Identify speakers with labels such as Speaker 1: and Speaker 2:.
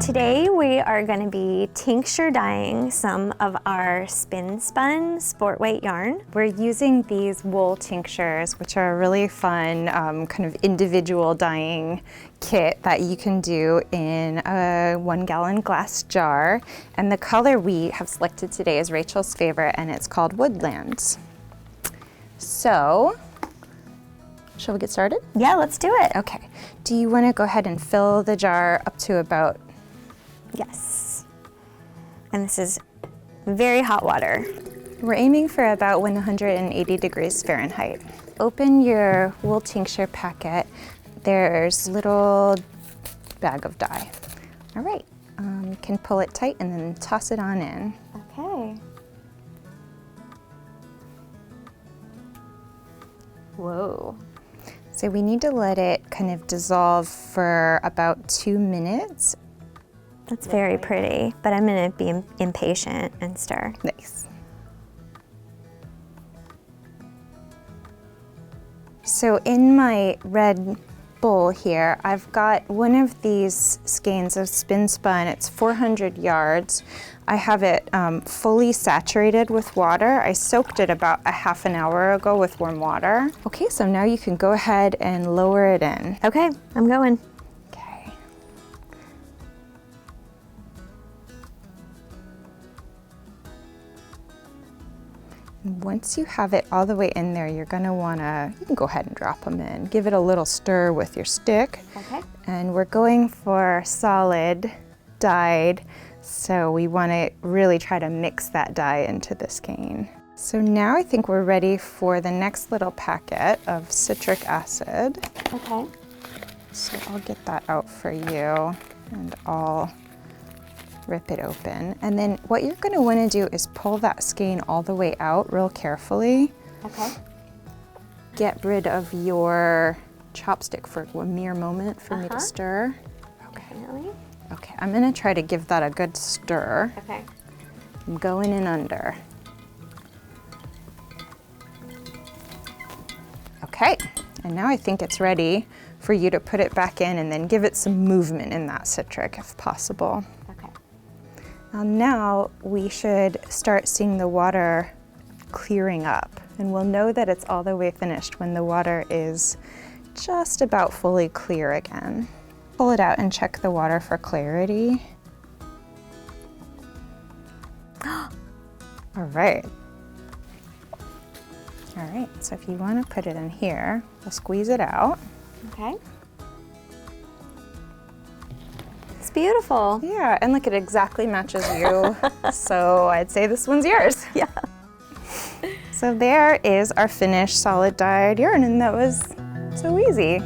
Speaker 1: Today we are going to be tincture dyeing some of our spin spun sport weight yarn.
Speaker 2: We're using these wool tinctures, which are a really fun kind of individual dyeing kit that you can do in a 1 gallon glass jar. And the color we have selected today is Rachel's favorite, and it's called Woodlands. So, shall we get started?
Speaker 1: Yeah, let's do it.
Speaker 2: Okay. Do you want to go ahead and fill the jar up to about...
Speaker 1: Yes. And this is very hot water.
Speaker 2: We're aiming for about 180 degrees Fahrenheit. Open your wool tincture packet. There's a little bag of dye. All right, you can pull it tight and then toss it on in.
Speaker 1: Okay. Whoa.
Speaker 2: So we need to let it kind of dissolve for about 2 minutes.
Speaker 1: That's very pretty, but I'm gonna be impatient and stir.
Speaker 2: Nice. So in my red bowl here, I've got one of these skeins of spin spun. It's 400 yards. I have it fully saturated with water. I soaked it about a half an hour ago with warm water. Okay, so now you can go ahead and lower it in.
Speaker 1: Okay, I'm going.
Speaker 2: Okay. And once you have it all the way in there, you're gonna wanna, you can go ahead and drop them in. Give it a little stir with your stick.
Speaker 1: Okay.
Speaker 2: And we're going for solid dyed, so we wanna really try to mix that dye into the skein. So now I think we're ready for the next little packet of citric acid.
Speaker 1: Okay.
Speaker 2: So I'll get that out for you and I'll rip it open. And then what you're gonna wanna do is pull that skein all the way out real carefully.
Speaker 1: Okay.
Speaker 2: Get rid of your chopstick for a mere moment for me to stir. Okay.
Speaker 1: Definitely.
Speaker 2: Okay, I'm gonna try to give that a good stir.
Speaker 1: Okay.
Speaker 2: I'm going in under. Okay, and now I think it's ready for you to put it back in and then give it some movement in that citric if possible.
Speaker 1: Okay.
Speaker 2: Now we should start seeing the water clearing up, and we'll know that it's all the way finished when the water is just about fully clear again. Pull it out and check the water for clarity. All right. All right, so if you want to put it in here, we'll squeeze it out.
Speaker 1: Okay. It's beautiful.
Speaker 2: Yeah, and look, it exactly matches you. So I'd say this one's yours.
Speaker 1: Yeah.
Speaker 2: So there is our finished solid dyed yarn, and that was so easy.